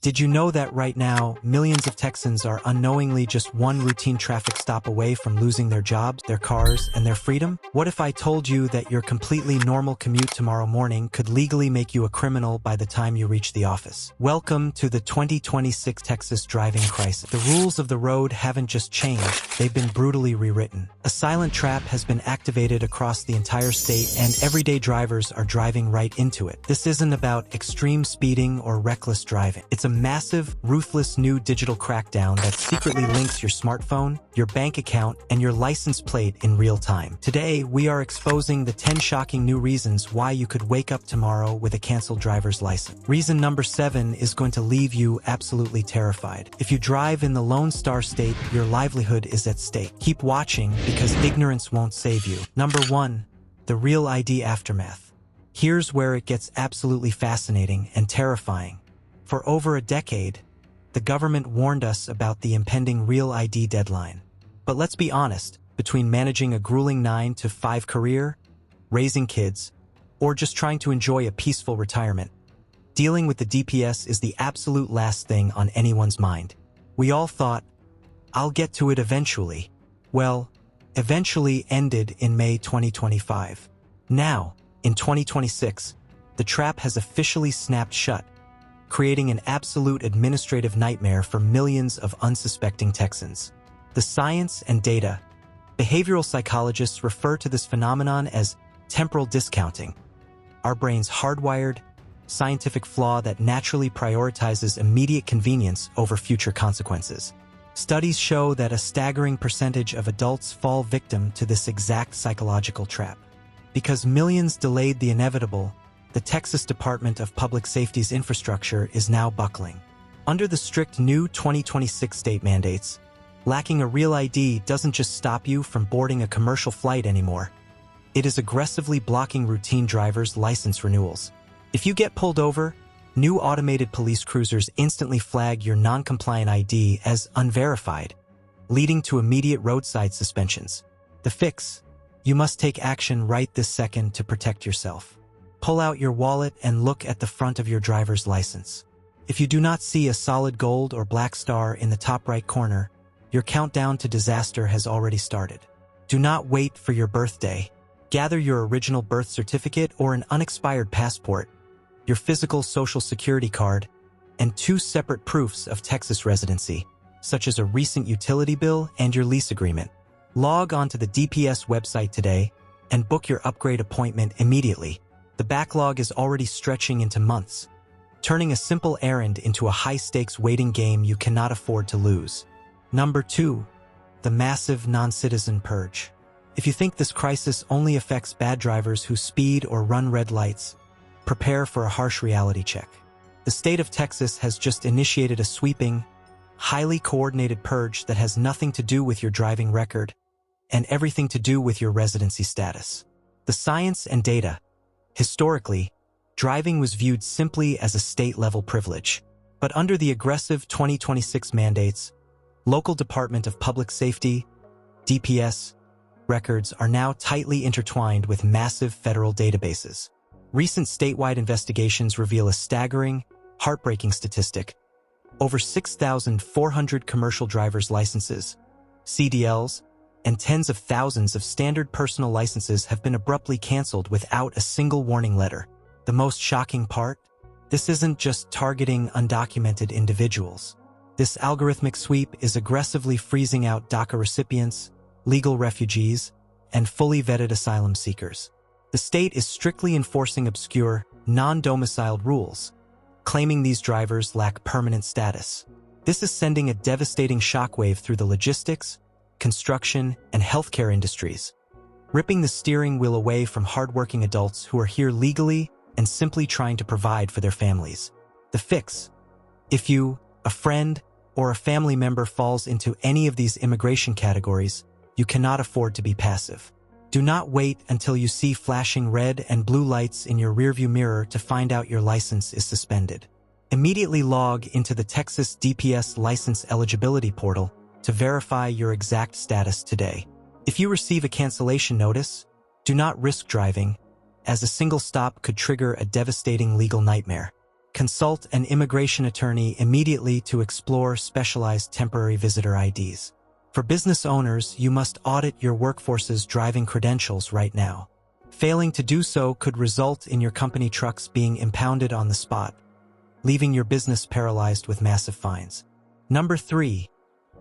Did you know that right now, millions of Texans are unknowingly just one routine traffic stop away from losing their jobs, their cars, and their freedom? What if I told you that your completely normal commute tomorrow morning could legally make you a criminal by the time you reach the office? Welcome to the 2026 Texas driving crisis. The rules of the road haven't just changed, they've been brutally rewritten. A silent trap has been activated across the entire state, and everyday drivers are driving right into it. This isn't about extreme speeding or reckless driving. It's a massive, ruthless new digital crackdown that secretly links your smartphone, your bank account, and your license plate in real time. Today, we are exposing the 10 shocking new reasons why you could wake up tomorrow with a canceled driver's license. Reason number 7 is going to leave you absolutely terrified. If you drive in the Lone Star State, your livelihood is at stake. Keep watching because ignorance won't save you. Number 1, the Real ID aftermath. Here's where it gets absolutely fascinating and terrifying. For over a decade, the government warned us about the impending Real ID deadline. But let's be honest, between managing a grueling 9 to 5 career, raising kids, or just trying to enjoy a peaceful retirement, dealing with the DPS is the absolute last thing on anyone's mind. We all thought, I'll get to it eventually. Well, eventually ended in May 2025. Now, in 2026, the trap has officially snapped shut, creating an absolute administrative nightmare for millions of unsuspecting Texans. The science and data. Behavioral psychologists refer to this phenomenon as temporal discounting, our brain's hardwired, scientific flaw that naturally prioritizes immediate convenience over future consequences. Studies show that a staggering percentage of adults fall victim to this exact psychological trap. Because millions delayed the inevitable, the Texas Department of Public Safety's infrastructure is now buckling. Under the strict new 2026 state mandates, lacking a real ID doesn't just stop you from boarding a commercial flight anymore. It is aggressively blocking routine drivers' license renewals. If you get pulled over, new automated police cruisers instantly flag your non-compliant ID as unverified, leading to immediate roadside suspensions. The fix: you must take action right this second to protect yourself. Pull out your wallet and look at the front of your driver's license. If you do not see a solid gold or black star in the top right corner, your countdown to disaster has already started. Do not wait for your birthday. Gather your original birth certificate or an unexpired passport, your physical social security card, and 2 separate proofs of Texas residency, such as a recent utility bill and your lease agreement. Log on to the DPS website today and book your upgrade appointment immediately. The backlog is already stretching into months, turning a simple errand into a high-stakes waiting game you cannot afford to lose. Number 2, the massive non-citizen purge. If you think this crisis only affects bad drivers who speed or run red lights, prepare for a harsh reality check. The state of Texas has just initiated a sweeping, highly coordinated purge that has nothing to do with your driving record and everything to do with your residency status. The science and data. Historically, driving was viewed simply as a state-level privilege. But under the aggressive 2026 mandates, local Department of Public Safety, DPS, records are now tightly intertwined with massive federal databases. Recent statewide investigations reveal a staggering, heartbreaking statistic. Over 6,400 commercial driver's licenses, CDLs, and tens of thousands of standard personal licenses have been abruptly canceled without a single warning letter. The most shocking part? This isn't just targeting undocumented individuals. This algorithmic sweep is aggressively freezing out DACA recipients, legal refugees, and fully vetted asylum seekers. The state is strictly enforcing obscure, non-domiciled rules, claiming these drivers lack permanent status. This is sending a devastating shockwave through the logistics, construction, and healthcare industries, ripping the steering wheel away from hardworking adults who are here legally and simply trying to provide for their families. The fix: if you, a friend, or a family member falls into any of these immigration categories, you cannot afford to be passive. Do not wait until you see flashing red and blue lights in your rearview mirror to find out your license is suspended. Immediately log into the Texas DPS license eligibility portal to verify your exact status today. If you receive a cancellation notice, do not risk driving, as a single stop could trigger a devastating legal nightmare. Consult an immigration attorney immediately to explore specialized temporary visitor IDs. For business owners, you must audit your workforce's driving credentials right now. Failing to do so could result in your company trucks being impounded on the spot, leaving your business paralyzed with massive fines. Number 3.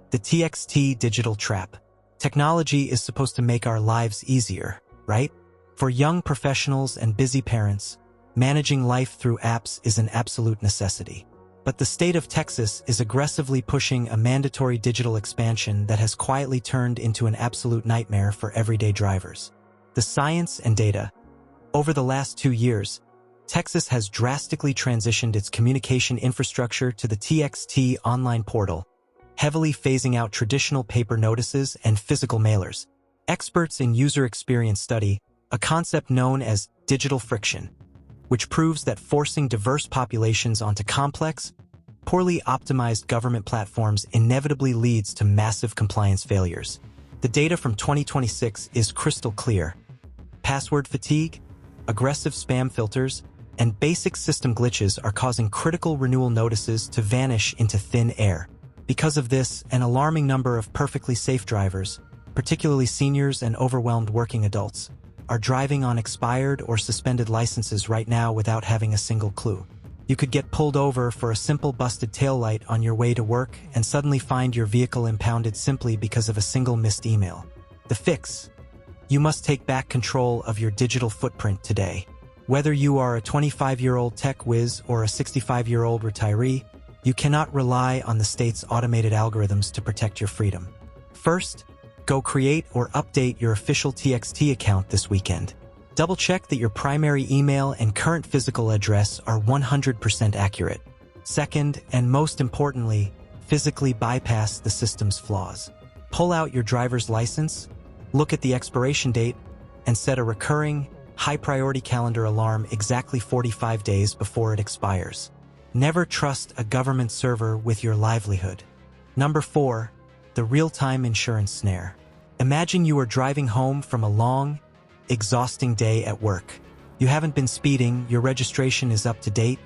The TXT digital trap. Technology is supposed to make our lives easier, right? For young professionals and busy parents, managing life through apps is an absolute necessity. But the state of Texas is aggressively pushing a mandatory digital expansion that has quietly turned into an absolute nightmare for everyday drivers. The science and data. Over the last 2 years, Texas has drastically transitioned its communication infrastructure to the TXT online portal, heavily phasing out traditional paper notices and physical mailers. Experts in user experience study a concept known as digital friction, which proves that forcing diverse populations onto complex, poorly optimized government platforms inevitably leads to massive compliance failures. The data from 2026 is crystal clear. Password fatigue, aggressive spam filters, and basic system glitches are causing critical renewal notices to vanish into thin air. Because of this, an alarming number of perfectly safe drivers, particularly seniors and overwhelmed working adults, are driving on expired or suspended licenses right now without having a single clue. You could get pulled over for a simple busted taillight on your way to work and suddenly find your vehicle impounded simply because of a single missed email. The fix: you must take back control of your digital footprint today. Whether you are a 25-year-old tech whiz or a 65-year-old retiree, you cannot rely on the state's automated algorithms to protect your freedom. First, go create or update your official TXT account this weekend. Double-check that your primary email and current physical address are 100% accurate. Second, and most importantly, physically bypass the system's flaws. Pull out your driver's license, look at the expiration date, and set a recurring, high-priority calendar alarm exactly 45 days before it expires. Never trust a government server with your livelihood. Number 4. The real-time insurance snare. Imagine you are driving home from a long, exhausting day at work. You haven't been speeding, your registration is up to date,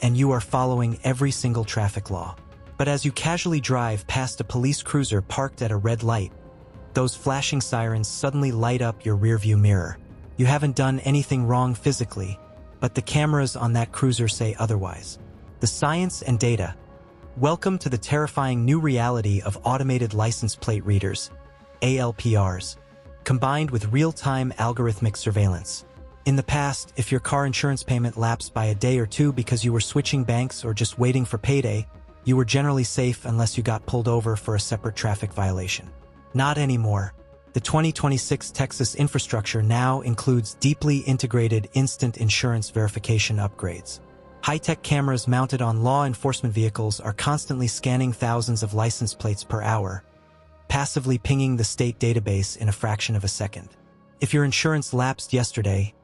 and you are following every single traffic law. But as you casually drive past a police cruiser parked at a red light, those flashing sirens suddenly light up your rearview mirror. You haven't done anything wrong physically, but the cameras on that cruiser say otherwise. The science and data. Welcome to the terrifying new reality of automated license plate readers, ALPRs, combined with real-time algorithmic surveillance. In the past, if your car insurance payment lapsed by a day or two because you were switching banks or just waiting for payday, you were generally safe unless you got pulled over for a separate traffic violation. Not anymore. The 2026 Texas infrastructure now includes deeply integrated instant insurance verification upgrades. High-tech cameras mounted on law enforcement vehicles are constantly scanning thousands of license plates per hour, passively pinging the state database in a fraction of a second. If your insurance lapsed yesterday,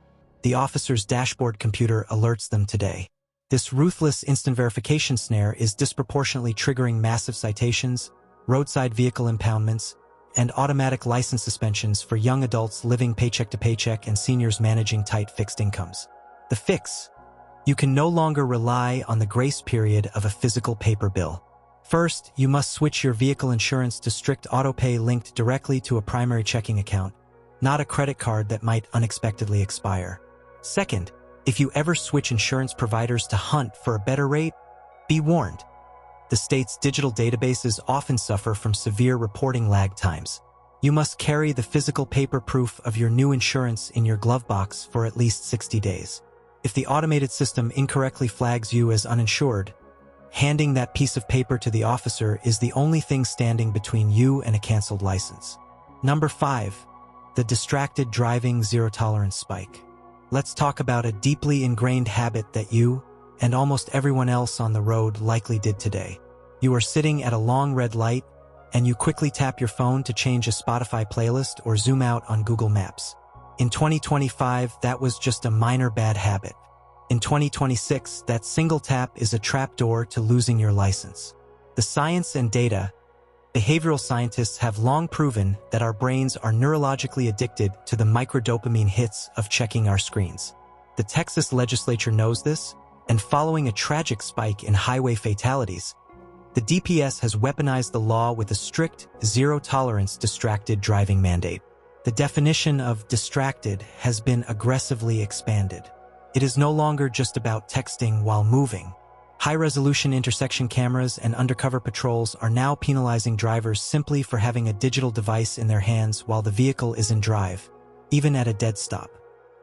the officer's dashboard computer alerts them today. This ruthless instant verification snare is disproportionately triggering massive citations, roadside vehicle impoundments, and automatic license suspensions for young adults living paycheck to paycheck and seniors managing tight fixed incomes. The fix: you can no longer rely on the grace period of a physical paper bill. First, you must switch your vehicle insurance to strict autopay linked directly to a primary checking account, not a credit card that might unexpectedly expire. Second, if you ever switch insurance providers to hunt for a better rate, be warned. The state's digital databases often suffer from severe reporting lag times. You must carry the physical paper proof of your new insurance in your glove box for at least 60 days. If the automated system incorrectly flags you as uninsured, handing that piece of paper to the officer is the only thing standing between you and a canceled license. Number 5. The distracted driving zero-tolerance spike. Let's talk about a deeply ingrained habit that you and almost everyone else on the road likely did today. You are sitting at a long red light, and you quickly tap your phone to change a Spotify playlist or zoom out on Google Maps. In 2025, that was just a minor bad habit. In 2026, that single tap is a trapdoor to losing your license. The science and data. Behavioral scientists have long proven that our brains are neurologically addicted to the microdopamine hits of checking our screens. The Texas legislature knows this, and following a tragic spike in highway fatalities, the DPS has weaponized the law with a strict, zero-tolerance distracted driving mandate. The definition of distracted has been aggressively expanded. It is no longer just about texting while moving. High-resolution intersection cameras and undercover patrols are now penalizing drivers simply for having a digital device in their hands while the vehicle is in drive, even at a dead stop.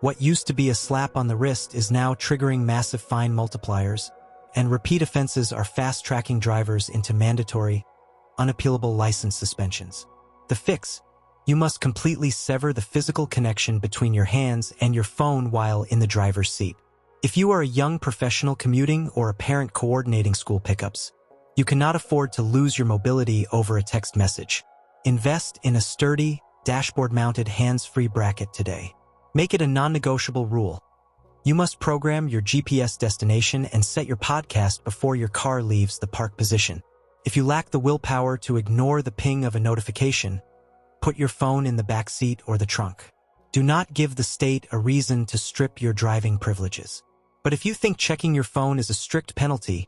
What used to be a slap on the wrist is now triggering massive fine multipliers, and repeat offenses are fast-tracking drivers into mandatory, unappealable license suspensions. The fix: you must completely sever the physical connection between your hands and your phone while in the driver's seat. If you are a young professional commuting or a parent coordinating school pickups, you cannot afford to lose your mobility over a text message. Invest in a sturdy, dashboard-mounted hands-free bracket today. Make it a non-negotiable rule. You must program your GPS destination and set your podcast before your car leaves the park position. If you lack the willpower to ignore the ping of a notification, put your phone in the back seat or the trunk. Do not give the state a reason to strip your driving privileges. But if you think checking your phone is a strict penalty,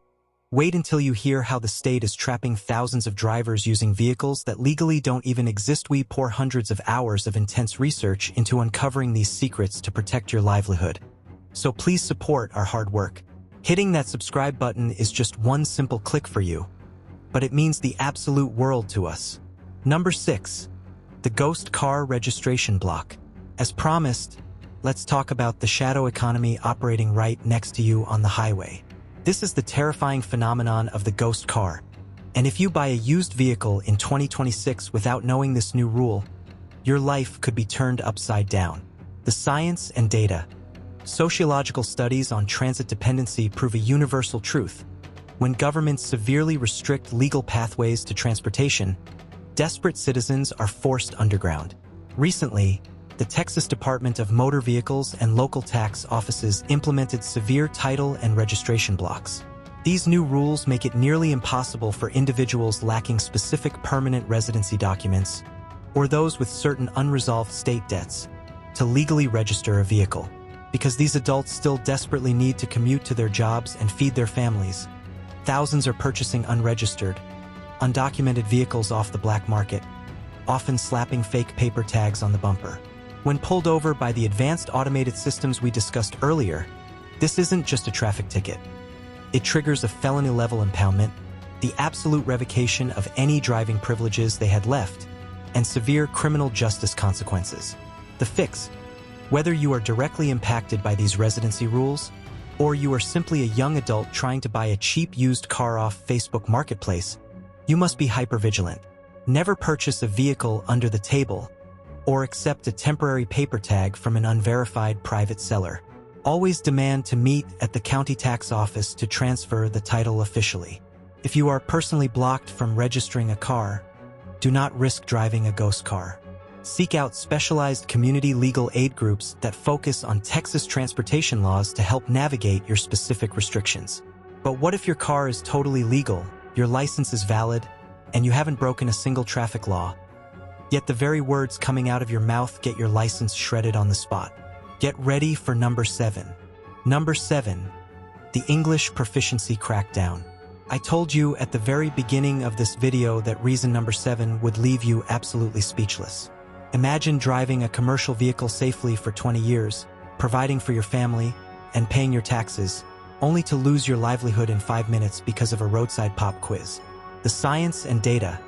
wait until you hear how the state is trapping thousands of drivers using vehicles that legally don't even exist. We pour hundreds of hours of intense research into uncovering these secrets to protect your livelihood. So please support our hard work. Hitting that subscribe button is just one simple click for you, but it means the absolute world to us. Number 6. The ghost car registration block. As promised, let's talk about the shadow economy operating right next to you on the highway. This is the terrifying phenomenon of the ghost car. And if you buy a used vehicle in 2026 without knowing this new rule, your life could be turned upside down. The science and data. Sociological studies on transit dependency prove a universal truth. When governments severely restrict legal pathways to transportation, desperate citizens are forced underground. Recently, the Texas Department of Motor Vehicles and local tax offices implemented severe title and registration blocks. These new rules make it nearly impossible for individuals lacking specific permanent residency documents or those with certain unresolved state debts to legally register a vehicle. Because these adults still desperately need to commute to their jobs and feed their families, thousands are purchasing unregistered, undocumented vehicles off the black market, often slapping fake paper tags on the bumper. When pulled over by the advanced automated systems we discussed earlier, this isn't just a traffic ticket. It triggers a felony-level impoundment, the absolute revocation of any driving privileges they had left, and severe criminal justice consequences. The fix: whether you are directly impacted by these residency rules, or you are simply a young adult trying to buy a cheap used car off Facebook Marketplace, you must be hypervigilant. Never purchase a vehicle under the table, or accept a temporary paper tag from an unverified private seller. Always demand to meet at the county tax office to transfer the title officially. If you are personally blocked from registering a car, do not risk driving a ghost car. Seek out specialized community legal aid groups that focus on Texas transportation laws to help navigate your specific restrictions. But what if your car is totally legal, your license is valid, and you haven't broken a single traffic law? Yet the very words coming out of your mouth get your license shredded on the spot. Get ready for number 7. Number 7. The English proficiency crackdown. I told you at the very beginning of this video that reason number 7 would leave you absolutely speechless. Imagine driving a commercial vehicle safely for 20 years, providing for your family, and paying your taxes, only to lose your livelihood in 5 minutes because of a roadside pop quiz. The science and data.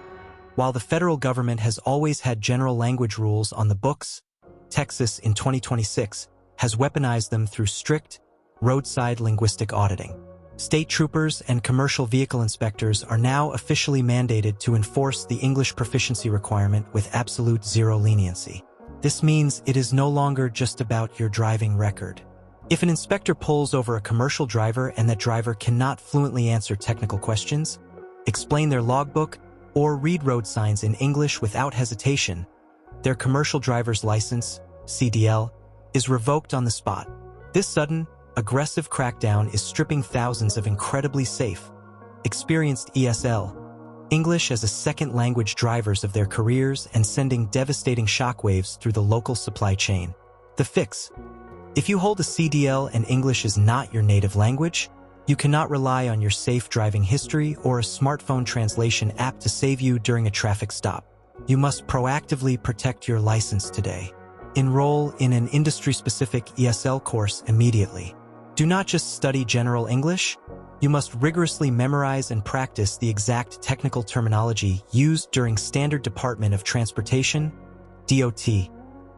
While the federal government has always had general language rules on the books, Texas in 2026 has weaponized them through strict, roadside linguistic auditing. State troopers and commercial vehicle inspectors are now officially mandated to enforce the English proficiency requirement with absolute zero leniency. This means it is no longer just about your driving record. If an inspector pulls over a commercial driver and that driver cannot fluently answer technical questions, explain their logbook, or read road signs in English without hesitation, their commercial driver's license, CDL, is revoked on the spot. This sudden, aggressive crackdown is stripping thousands of incredibly safe, experienced ESL, English as a second language drivers of their careers and sending devastating shockwaves through the local supply chain. The fix: if you hold a CDL and English is not your native language, You cannot rely on your safe driving history or a smartphone translation app to save you during a traffic stop. You must proactively protect your license today. Enroll in an industry-specific ESL course immediately. Do not just study general English. You must rigorously memorize and practice the exact technical terminology used during Standard Department of Transportation (DOT)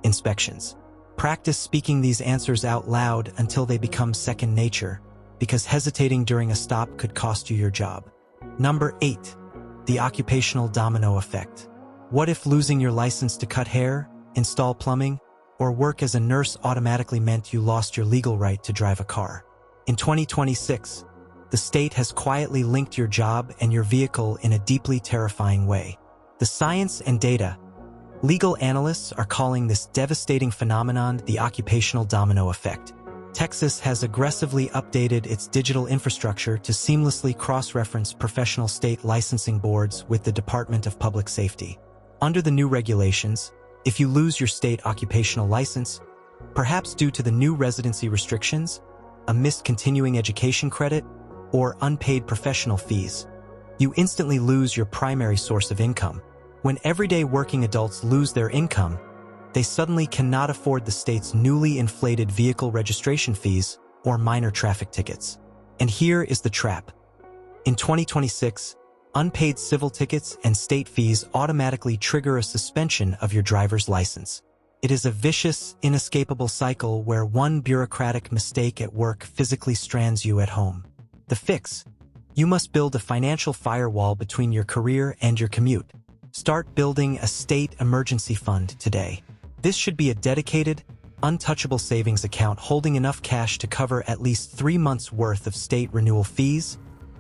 inspections. Practice speaking these answers out loud until they become second nature, because hesitating during a stop could cost you your job. Number 8. The occupational domino effect. What if losing your license to cut hair, install plumbing, or work as a nurse automatically meant you lost your legal right to drive a car? In 2026, the state has quietly linked your job and your vehicle in a deeply terrifying way. The science and data. Legal analysts are calling this devastating phenomenon the occupational domino effect. Texas has aggressively updated its digital infrastructure to seamlessly cross-reference professional state licensing boards with the Department of Public Safety. Under the new regulations, if you lose your state occupational license, perhaps due to the new residency restrictions, a missed continuing education credit, or unpaid professional fees, you instantly lose your primary source of income. When everyday working adults lose their income, they suddenly cannot afford the state's newly inflated vehicle registration fees or minor traffic tickets. And here is the trap. In 2026, unpaid civil tickets and state fees automatically trigger a suspension of your driver's license. It is a vicious, inescapable cycle where one bureaucratic mistake at work physically strands you at home. The fix: you must build a financial firewall between your career and your commute. Start building a state emergency fund today. This should be a dedicated, untouchable savings account holding enough cash to cover at least 3 months' worth of state renewal fees,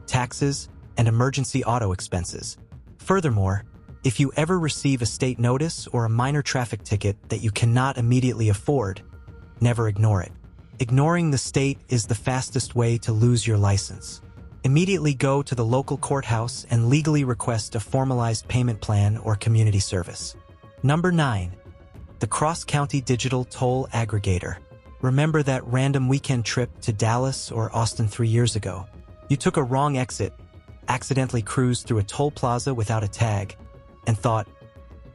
taxes, and emergency auto expenses. Furthermore, if you ever receive a state notice or a minor traffic ticket that you cannot immediately afford, never ignore it. Ignoring the state is the fastest way to lose your license. Immediately go to the local courthouse and legally request a formalized payment plan or community service. Number 9. The cross-county digital toll aggregator. Remember that random weekend trip to Dallas or Austin 3 years ago? You took a wrong exit, accidentally cruised through a toll plaza without a tag, and thought,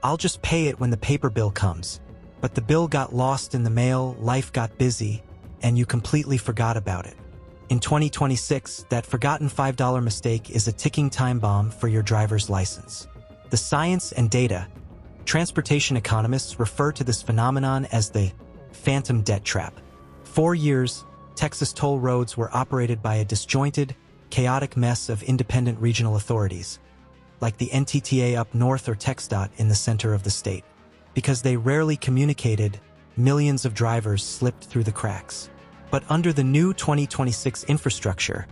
I'll just pay it when the paper bill comes. But the bill got lost in the mail, life got busy, and you completely forgot about it. In 2026, that forgotten $5 mistake is a ticking time bomb for your driver's license. The science and data. Transportation economists refer to this phenomenon as the phantom debt trap. For years, Texas toll roads were operated by a disjointed, chaotic mess of independent regional authorities, like the NTTA up north or TxDOT in the center of the state. Because they rarely communicated, millions of drivers slipped through the cracks. But under the new 2026 infrastructure,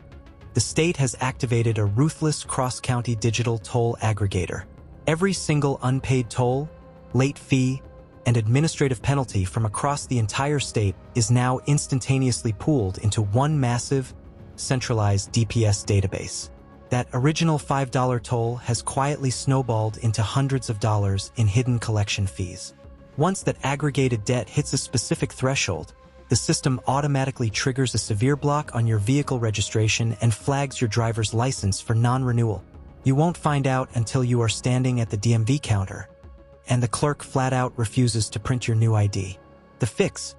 the state has activated a ruthless cross-county digital toll aggregator. Every single unpaid toll, late fee, and administrative penalty from across the entire state is now instantaneously pooled into one massive, centralized DPS database. That original $5 toll has quietly snowballed into hundreds of dollars in hidden collection fees. Once that aggregated debt hits a specific threshold, the system automatically triggers a severe block on your vehicle registration and flags your driver's license for non-renewal. You won't find out until you are standing at the DMV counter, and the clerk flat out refuses to print your new ID. The fix: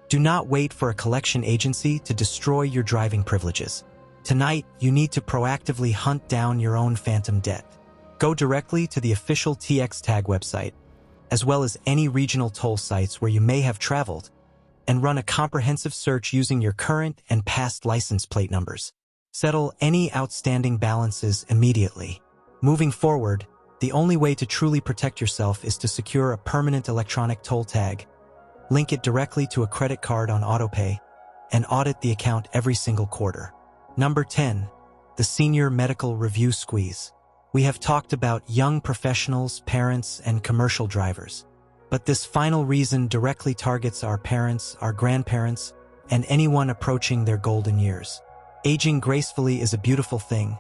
do not wait for a collection agency to destroy your driving privileges. Tonight, you need to proactively hunt down your own phantom debt. Go directly to the official TxTag website, as well as any regional toll sites where you may have traveled, and run a comprehensive search using your current and past license plate numbers. Settle any outstanding balances immediately. Moving forward, the only way to truly protect yourself is to secure a permanent electronic toll tag, link it directly to a credit card on autopay, and audit the account every single quarter. Number 10. The senior medical review squeeze. We have talked about young professionals, parents, and commercial drivers. But this final reason directly targets our parents, our grandparents, and anyone approaching their golden years. Aging gracefully is a beautiful thing,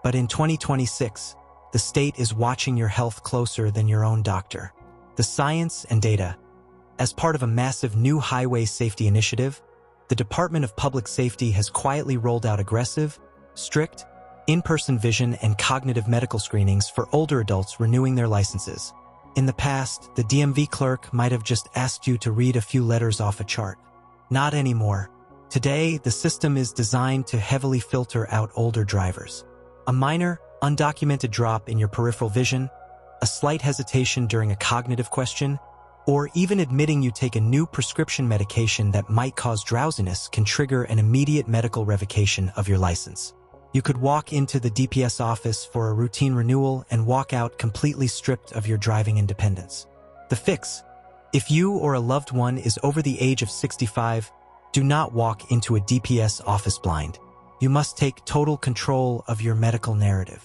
but in 2026, the state is watching your health closer than your own doctor. The science and data. As part of a massive new highway safety initiative, the Department of Public Safety has quietly rolled out aggressive, strict, in-person vision and cognitive medical screenings for older adults renewing their licenses. In the past, the DMV clerk might have just asked you to read a few letters off a chart. Not anymore. Today, the system is designed to heavily filter out older drivers. A minor, undocumented drop in your peripheral vision, a slight hesitation during a cognitive question, or even admitting you take a new prescription medication that might cause drowsiness can trigger an immediate medical revocation of your license. You could walk into the DPS office for a routine renewal and walk out completely stripped of your driving independence. The fix: if you or a loved one is over the age of 65, do not walk into a DPS office blind. You must take total control of your medical narrative.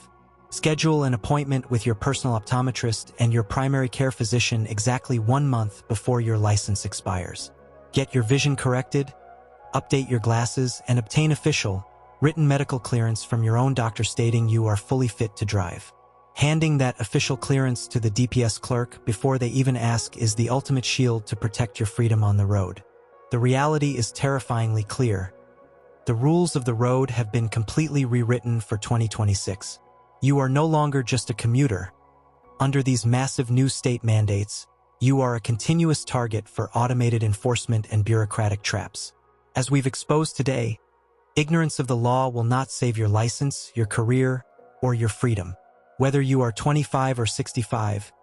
Schedule an appointment with your personal optometrist and your primary care physician exactly 1 month before your license expires. Get your vision corrected, update your glasses, and obtain official, written medical clearance from your own doctor stating you are fully fit to drive. Handing that official clearance to the DPS clerk before they even ask is the ultimate shield to protect your freedom on the road. The reality is terrifyingly clear. The rules of the road have been completely rewritten for 2026. You are no longer just a commuter. Under these massive new state mandates, you are a continuous target for automated enforcement and bureaucratic traps. As we've exposed today, ignorance of the law will not save your license, your career, or your freedom. Whether you are 25 or 65,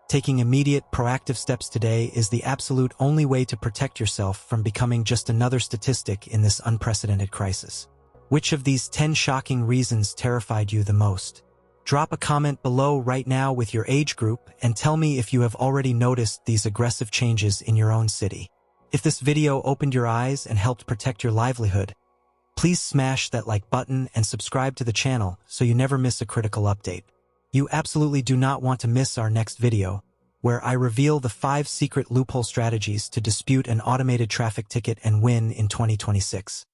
taking immediate, proactive steps today is the absolute only way to protect yourself from becoming just another statistic in this unprecedented crisis. Which of these 10 shocking reasons terrified you the most? Drop a comment below right now with your age group and tell me if you have already noticed these aggressive changes in your own city. If this video opened your eyes and helped protect your livelihood, please smash that like button and subscribe to the channel so you never miss a critical update. You absolutely do not want to miss our next video, where I reveal the 5 secret loophole strategies to dispute an automated traffic ticket and win in 2026.